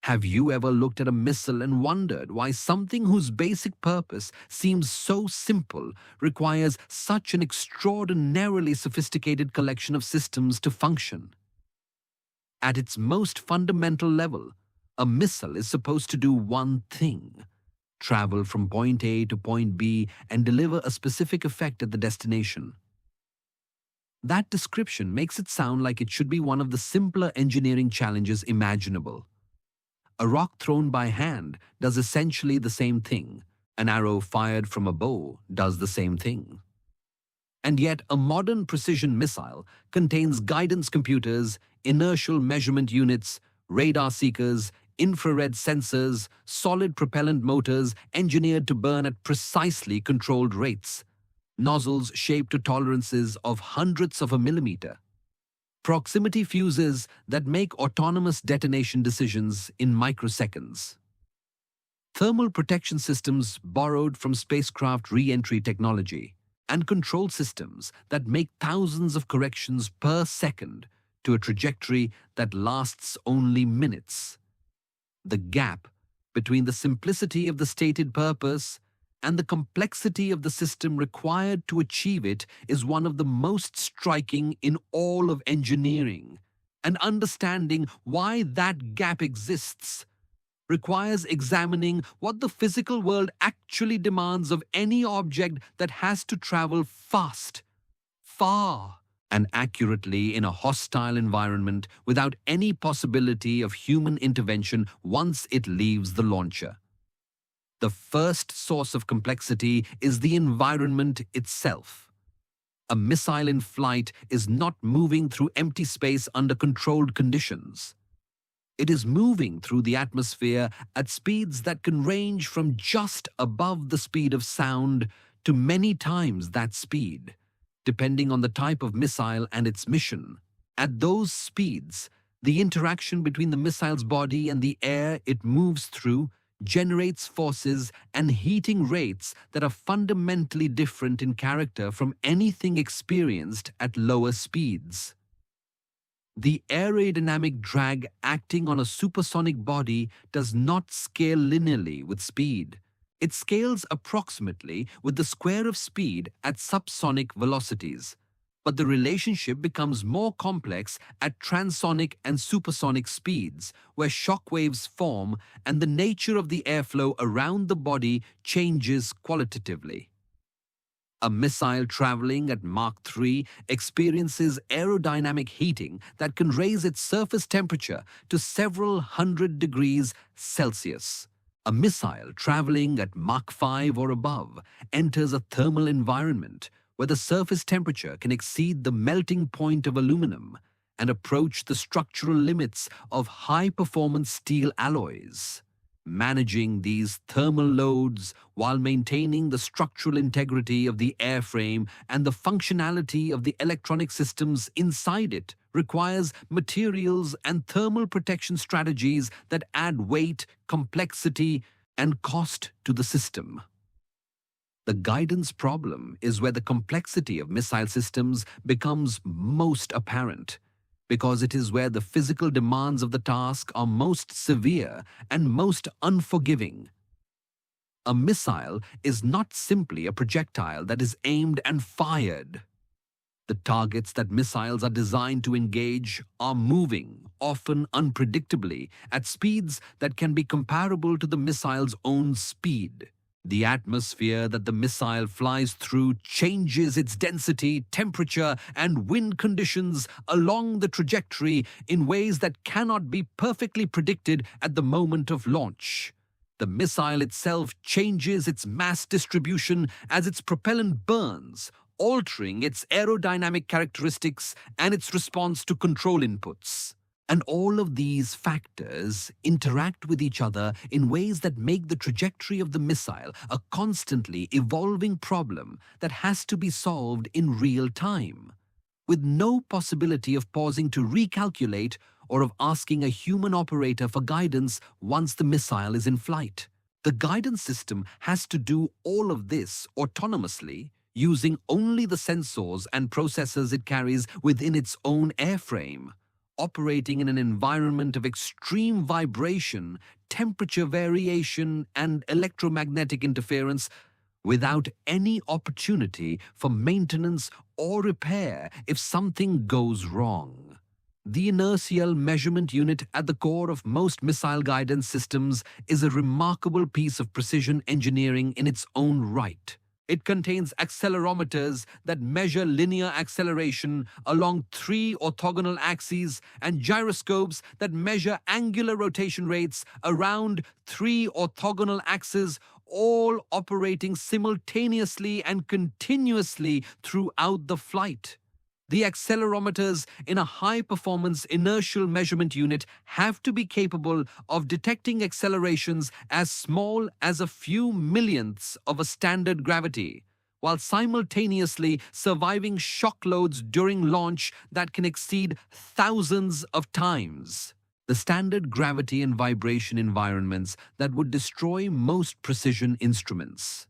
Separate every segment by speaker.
Speaker 1: Have you ever looked at a missile and wondered why something whose basic purpose seems so simple requires such an extraordinarily sophisticated collection of systems to function? At its most fundamental level, a missile is supposed to do one thing: travel from point A to point B and deliver a specific effect at the destination. That description makes it sound like it should be one of the simpler engineering challenges imaginable. A rock thrown by hand does essentially the same thing. An arrow fired from a bow does the same thing. And yet, a modern precision missile contains guidance computers, inertial measurement units, radar seekers, infrared sensors, solid propellant motors engineered to burn at precisely controlled rates, nozzles shaped to tolerances of hundredths of a millimeter, proximity fuses that make autonomous detonation decisions in microseconds, thermal protection systems borrowed from spacecraft re-entry technology, and control systems that make thousands of corrections per second to a trajectory that lasts only minutes. The gap between the simplicity of the stated purpose and the complexity of the system required to achieve it is one of the most striking in all of engineering, and understanding why that gap exists requires examining what the physical world actually demands of any object that has to travel fast, far, and accurately in a hostile environment without any possibility of human intervention once it leaves the launcher. The first source of complexity is the environment itself. A missile in flight is not moving through empty space under controlled conditions. It is moving through the atmosphere at speeds that can range from just above the speed of sound to many times that speed, depending on the type of missile and its mission. At those speeds, the interaction between the missile's body and the air it moves through generates forces and heating rates that are fundamentally different in character from anything experienced at lower speeds. The aerodynamic drag acting on a supersonic body does not scale linearly with speed. It scales approximately with the square of speed at subsonic velocities, but the relationship becomes more complex at transonic and supersonic speeds, where shock waves form and the nature of the airflow around the body changes qualitatively. A missile traveling at Mach 3 experiences aerodynamic heating that can raise its surface temperature to several hundred degrees Celsius. A missile traveling at Mach 5 or above enters a thermal environment where the surface temperature can exceed the melting point of aluminum and approach the structural limits of high-performance steel alloys. Managing these thermal loads while maintaining the structural integrity of the airframe and the functionality of the electronic systems inside it requires materials and thermal protection strategies that add weight, complexity, and cost to the system. The guidance problem is where the complexity of missile systems becomes most apparent, because it is where the physical demands of the task are most severe and most unforgiving. A missile is not simply a projectile that is aimed and fired. The targets that missiles are designed to engage are moving, often unpredictably, at speeds that can be comparable to the missile's own speed. The atmosphere that the missile flies through changes its density, temperature, and wind conditions along the trajectory in ways that cannot be perfectly predicted at the moment of launch. The missile itself changes its mass distribution as its propellant burns, altering its aerodynamic characteristics and its response to control inputs. And all of these factors interact with each other in ways that make the trajectory of the missile a constantly evolving problem that has to be solved in real time, with no possibility of pausing to recalculate or of asking a human operator for guidance once the missile is in flight. The guidance system has to do all of this autonomously, using only the sensors and processors it carries within its own airframe, operating in an environment of extreme vibration, temperature variation, and electromagnetic interference without any opportunity for maintenance or repair if something goes wrong. The inertial measurement unit at the core of most missile guidance systems is a remarkable piece of precision engineering in its own right. It contains accelerometers that measure linear acceleration along 3 orthogonal axes and gyroscopes that measure angular rotation rates around 3 orthogonal axes, all operating simultaneously and continuously throughout the flight. The accelerometers in a high-performance inertial measurement unit have to be capable of detecting accelerations as small as a few millionths of a standard gravity, while simultaneously surviving shock loads during launch that can exceed thousands of times the standard gravity and vibration environments that would destroy most precision instruments.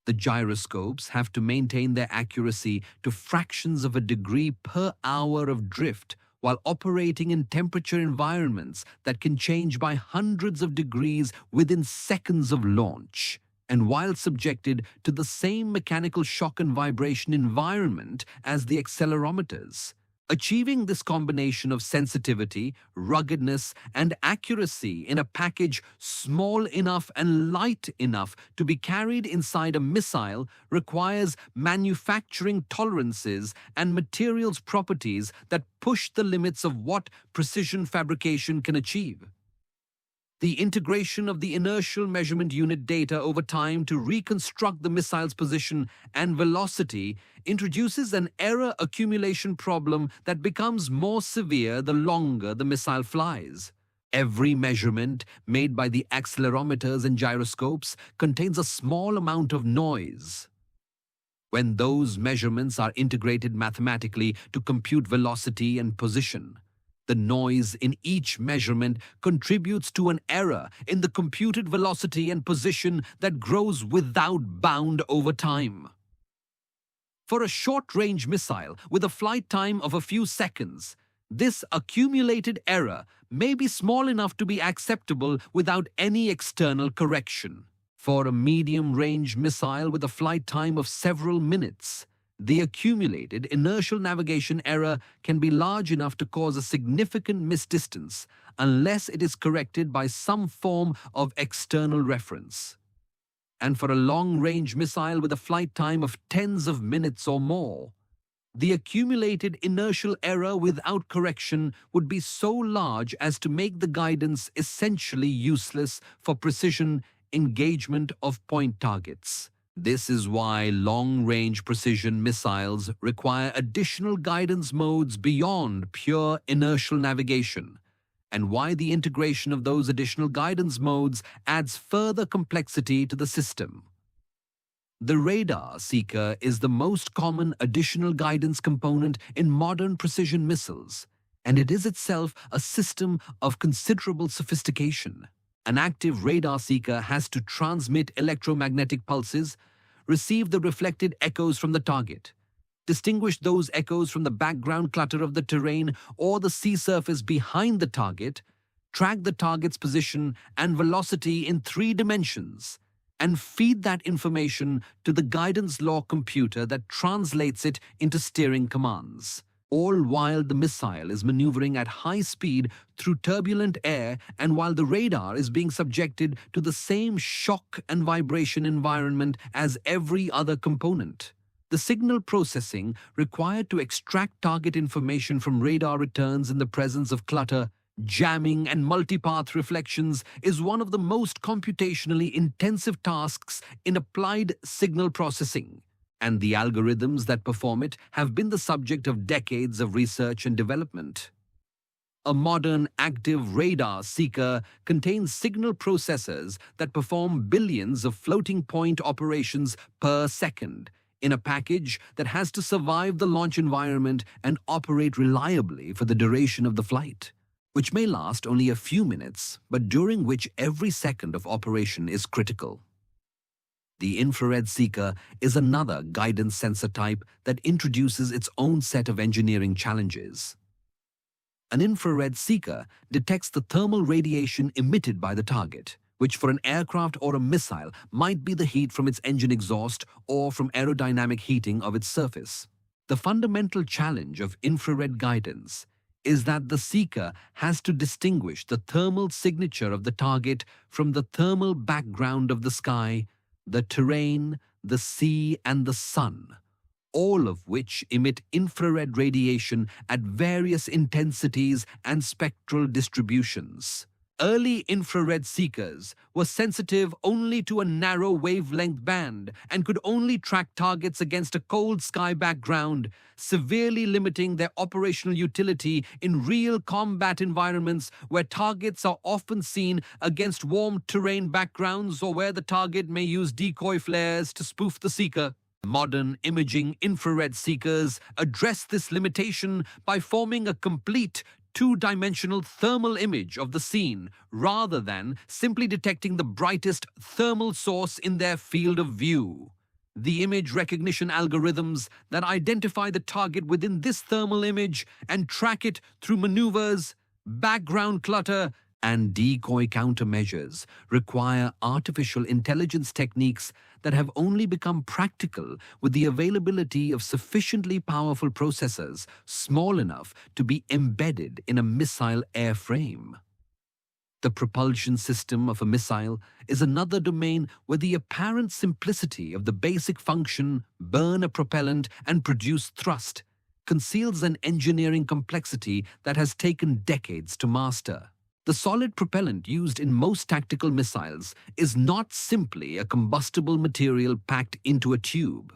Speaker 1: The gyroscopes have to maintain their accuracy to fractions of a degree per hour of drift while operating in temperature environments that can change by hundreds of degrees within seconds of launch, and while subjected to the same mechanical shock and vibration environment as the accelerometers. Achieving this combination of sensitivity, ruggedness, and accuracy in a package small enough and light enough to be carried inside a missile requires manufacturing tolerances and materials properties that push the limits of what precision fabrication can achieve. The integration of the inertial measurement unit data over time to reconstruct the missile's position and velocity introduces an error accumulation problem that becomes more severe the longer the missile flies. Every measurement made by the accelerometers and gyroscopes contains a small amount of noise. When those measurements are integrated mathematically to compute velocity and position, the noise in each measurement contributes to an error in the computed velocity and position that grows without bound over time. For a short-range missile with a flight time of a few seconds, this accumulated error may be small enough to be acceptable without any external correction. For a medium-range missile with a flight time of several minutes, the accumulated inertial navigation error can be large enough to cause a significant misdistance unless it is corrected by some form of external reference. And for a long-range missile with a flight time of tens of minutes or more, the accumulated inertial error without correction would be so large as to make the guidance essentially useless for precision engagement of point targets. This is why long-range precision missiles require additional guidance modes beyond pure inertial navigation, and why the integration of those additional guidance modes adds further complexity to the system. The radar seeker is the most common additional guidance component in modern precision missiles, and it is itself a system of considerable sophistication. An active radar seeker has to transmit electromagnetic pulses, receive the reflected echoes from the target, distinguish those echoes from the background clutter of the terrain or the sea surface behind the target, track the target's position and velocity in 3 dimensions, and feed that information to the guidance law computer that translates it into steering commands, all while the missile is maneuvering at high speed through turbulent air and while the radar is being subjected to the same shock and vibration environment as every other component. The signal processing required to extract target information from radar returns in the presence of clutter, jamming, and multipath reflections is one of the most computationally intensive tasks in applied signal processing, and the algorithms that perform it have been the subject of decades of research and development. A modern active radar seeker contains signal processors that perform billions of floating point operations per second in a package that has to survive the launch environment and operate reliably for the duration of the flight, which may last only a few minutes, but during which every second of operation is critical. The infrared seeker is another guidance sensor type that introduces its own set of engineering challenges. An infrared seeker detects the thermal radiation emitted by the target, which for an aircraft or a missile might be the heat from its engine exhaust or from aerodynamic heating of its surface. The fundamental challenge of infrared guidance is that the seeker has to distinguish the thermal signature of the target from the thermal background of the sky, the terrain, the sea, and the sun, all of which emit infrared radiation at various intensities and spectral distributions. Early infrared seekers were sensitive only to a narrow wavelength band and could only track targets against a cold sky background, severely limiting their operational utility in real combat environments where targets are often seen against warm terrain backgrounds or where the target may use decoy flares to spoof the seeker. Modern imaging infrared seekers address this limitation by forming a complete two-dimensional thermal image of the scene rather than simply detecting the brightest thermal source in their field of view. The image recognition algorithms that identify the target within this thermal image and track it through maneuvers, background clutter, and decoy countermeasures require artificial intelligence techniques that have only become practical with the availability of sufficiently powerful processors small enough to be embedded in a missile airframe. The propulsion system of a missile is another domain where the apparent simplicity of the basic function, burn a propellant and produce thrust, conceals an engineering complexity that has taken decades to master. The solid propellant used in most tactical missiles is not simply a combustible material packed into a tube.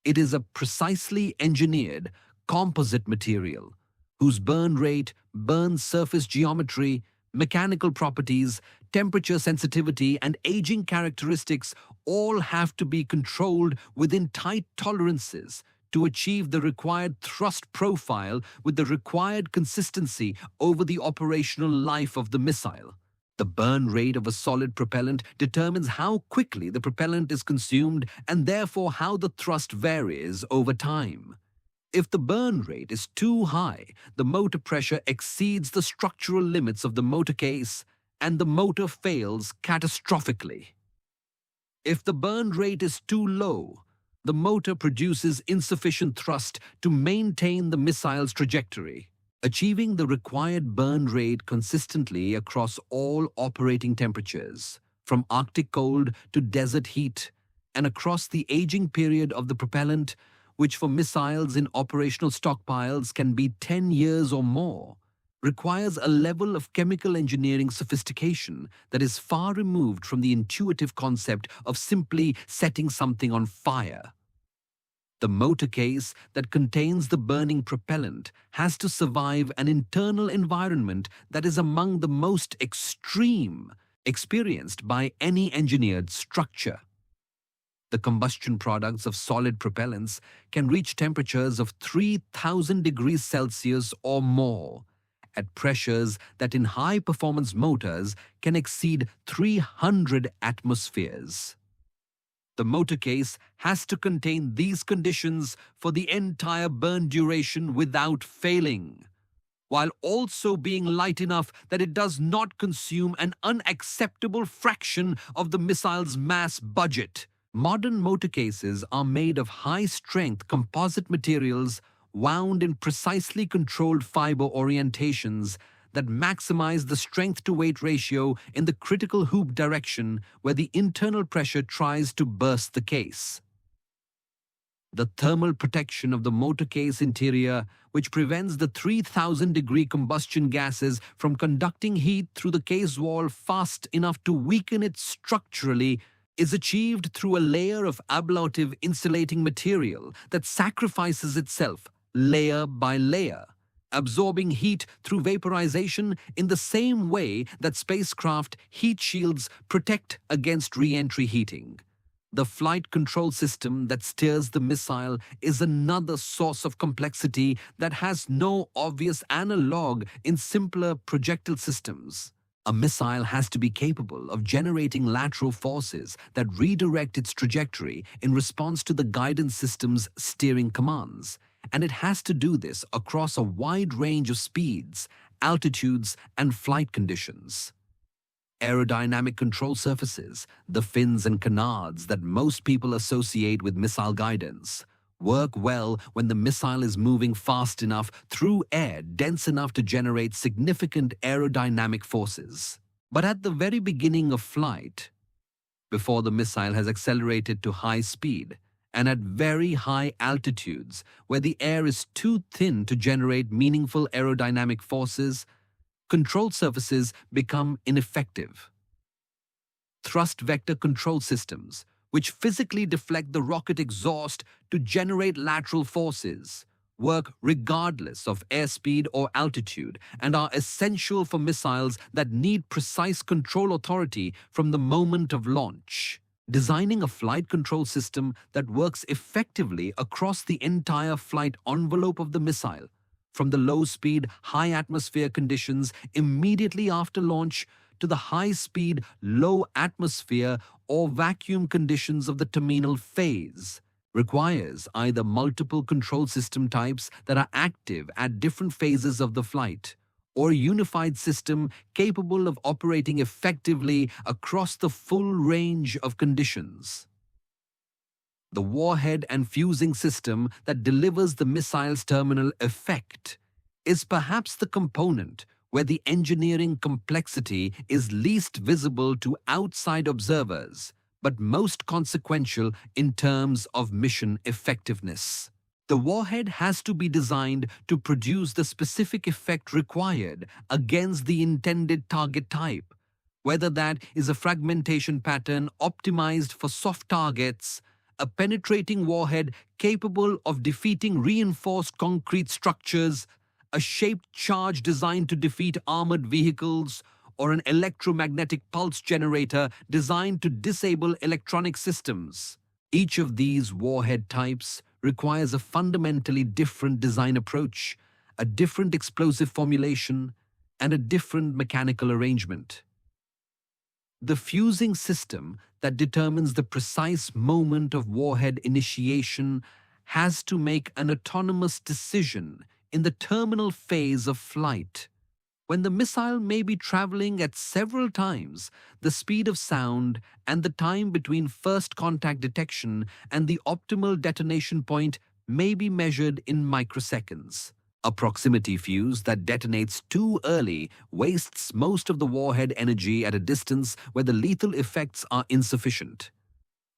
Speaker 1: It is a precisely engineered composite material whose burn rate, burn surface geometry, mechanical properties, temperature sensitivity, and aging characteristics all have to be controlled within tight tolerances to achieve the required thrust profile with the required consistency over the operational life of the missile. The burn rate of a solid propellant determines how quickly the propellant is consumed and therefore how the thrust varies over time. If the burn rate is too high, the motor pressure exceeds the structural limits of the motor case and the motor fails catastrophically. If the burn rate is too low, the motor produces insufficient thrust to maintain the missile's trajectory. Achieving the required burn rate consistently across all operating temperatures, from Arctic cold to desert heat, and across the aging period of the propellant, which for missiles in operational stockpiles can be 10 years or more, requires a level of chemical engineering sophistication that is far removed from the intuitive concept of simply setting something on fire. The motor case that contains the burning propellant has to survive an internal environment that is among the most extreme experienced by any engineered structure. The combustion products of solid propellants can reach temperatures of 3,000 degrees Celsius or more, at pressures that in high-performance motors can exceed 300 atmospheres. The motor case has to contain these conditions for the entire burn duration without failing, while also being light enough that it does not consume an unacceptable fraction of the missile's mass budget. Modern motor cases are made of high-strength composite materials wound in precisely controlled fiber orientations that maximize the strength-to-weight ratio in the critical hoop direction where the internal pressure tries to burst the case. The thermal protection of the motor case interior, which prevents the 3,000-degree combustion gases from conducting heat through the case wall fast enough to weaken it structurally, is achieved through a layer of ablative insulating material that sacrifices itself layer by layer, absorbing heat through vaporization in the same way that spacecraft heat shields protect against re-entry heating. The flight control system that steers the missile is another source of complexity that has no obvious analog in simpler projectile systems. A missile has to be capable of generating lateral forces that redirect its trajectory in response to the guidance system's steering commands, and it has to do this across a wide range of speeds, altitudes, and flight conditions. Aerodynamic control surfaces, the fins and canards that most people associate with missile guidance, work well when the missile is moving fast enough through air dense enough to generate significant aerodynamic forces. But at the very beginning of flight, before the missile has accelerated to high speed, and at very high altitudes where the air is too thin to generate meaningful aerodynamic forces, control surfaces become ineffective. Thrust vector control systems, which physically deflect the rocket exhaust to generate lateral forces, work regardless of airspeed or altitude and are essential for missiles that need precise control authority from the moment of launch. Designing a flight control system that works effectively across the entire flight envelope of the missile, from the low-speed, high-atmosphere conditions immediately after launch to the high-speed, low-atmosphere or vacuum conditions of the terminal phase, requires either multiple control system types that are active at different phases of the flight, or a unified system capable of operating effectively across the full range of conditions. The warhead and fusing system that delivers the missile's terminal effect is perhaps the component where the engineering complexity is least visible to outside observers, but most consequential in terms of mission effectiveness. The warhead has to be designed to produce the specific effect required against the intended target type, whether that is a fragmentation pattern optimized for soft targets, a penetrating warhead capable of defeating reinforced concrete structures, a shaped charge designed to defeat armored vehicles, or an electromagnetic pulse generator designed to disable electronic systems. Each of these warhead types requires a fundamentally different design approach, a different explosive formulation, and a different mechanical arrangement. The fusing system that determines the precise moment of warhead initiation has to make an autonomous decision in the terminal phase of flight, when the missile may be traveling at several times the speed of sound and the time between first contact detection and the optimal detonation point may be measured in microseconds. A proximity fuse that detonates too early wastes most of the warhead energy at a distance where the lethal effects are insufficient.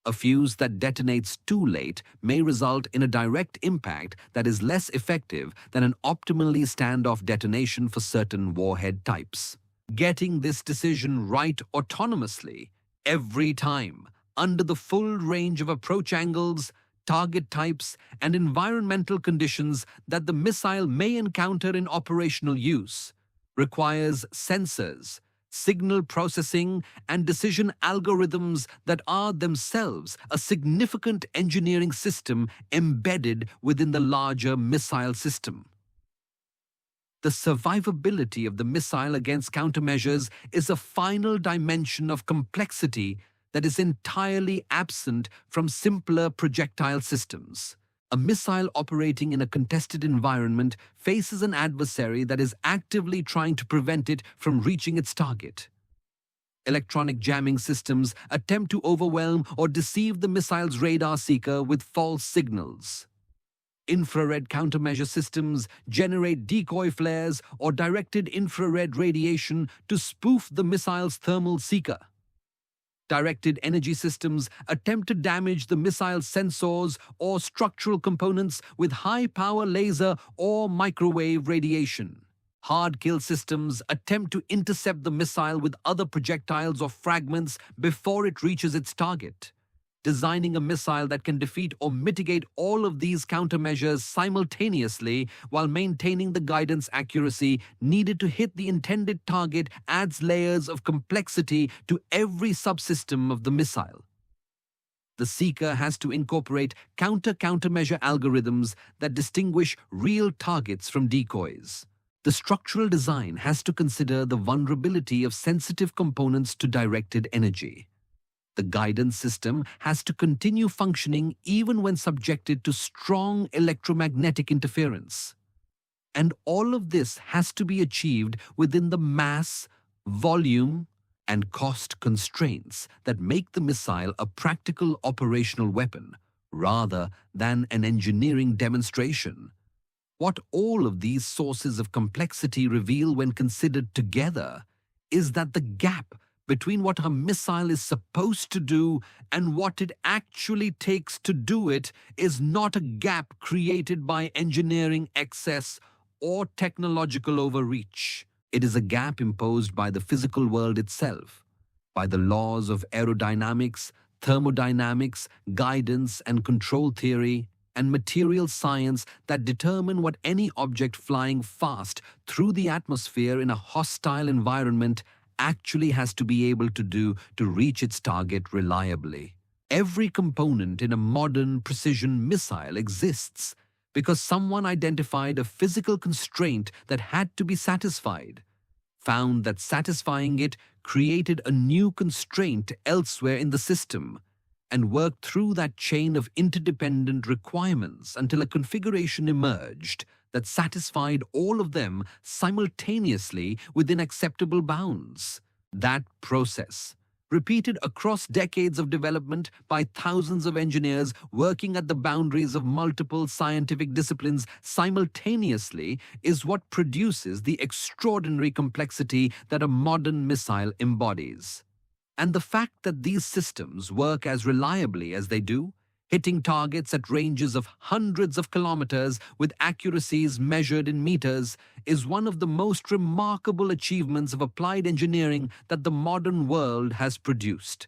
Speaker 1: A fuse that detonates too late may result in a direct impact that is less effective than an optimally standoff detonation for certain warhead types. Getting this decision right autonomously, every time, under the full range of approach angles, target types, and environmental conditions that the missile may encounter in operational use, requires sensors, signal processing, and decision algorithms that are themselves a significant engineering system embedded within the larger missile system. The survivability of the missile against countermeasures is a final dimension of complexity that is entirely absent from simpler projectile systems. A missile operating in a contested environment faces an adversary that is actively trying to prevent it from reaching its target. Electronic jamming systems attempt to overwhelm or deceive the missile's radar seeker with false signals. Infrared countermeasure systems generate decoy flares or directed infrared radiation to spoof the missile's thermal seeker. Directed energy systems attempt to damage the missile's sensors or structural components with high-power laser or microwave radiation. Hard kill systems attempt to intercept the missile with other projectiles or fragments before it reaches its target. Designing a missile that can defeat or mitigate all of these countermeasures simultaneously while maintaining the guidance accuracy needed to hit the intended target adds layers of complexity to every subsystem of the missile. The seeker has to incorporate countermeasure algorithms that distinguish real targets from decoys. The structural design has to consider the vulnerability of sensitive components to directed energy. The guidance system has to continue functioning even when subjected to strong electromagnetic interference. And all of this has to be achieved within the mass, volume, and cost constraints that make the missile a practical operational weapon rather than an engineering demonstration. What all of these sources of complexity reveal when considered together is that the gap between what a missile is supposed to do and what it actually takes to do it is not a gap created by engineering excess or technological overreach. It is a gap imposed by the physical world itself, by the laws of aerodynamics, thermodynamics, guidance and control theory, and material science that determine what any object flying fast through the atmosphere in a hostile environment actually has to be able to do to reach its target reliably. Every component in a modern precision missile exists because someone identified a physical constraint that had to be satisfied, found that satisfying it created a new constraint elsewhere in the system, and worked through that chain of interdependent requirements until a configuration emerged that satisfied all of them simultaneously within acceptable bounds. That process, repeated across decades of development by thousands of engineers working at the boundaries of multiple scientific disciplines simultaneously, is what produces the extraordinary complexity that a modern missile embodies. And the fact that these systems work as reliably as they do, hitting targets at ranges of hundreds of kilometers with accuracies measured in meters, is one of the most remarkable achievements of applied engineering that the modern world has produced.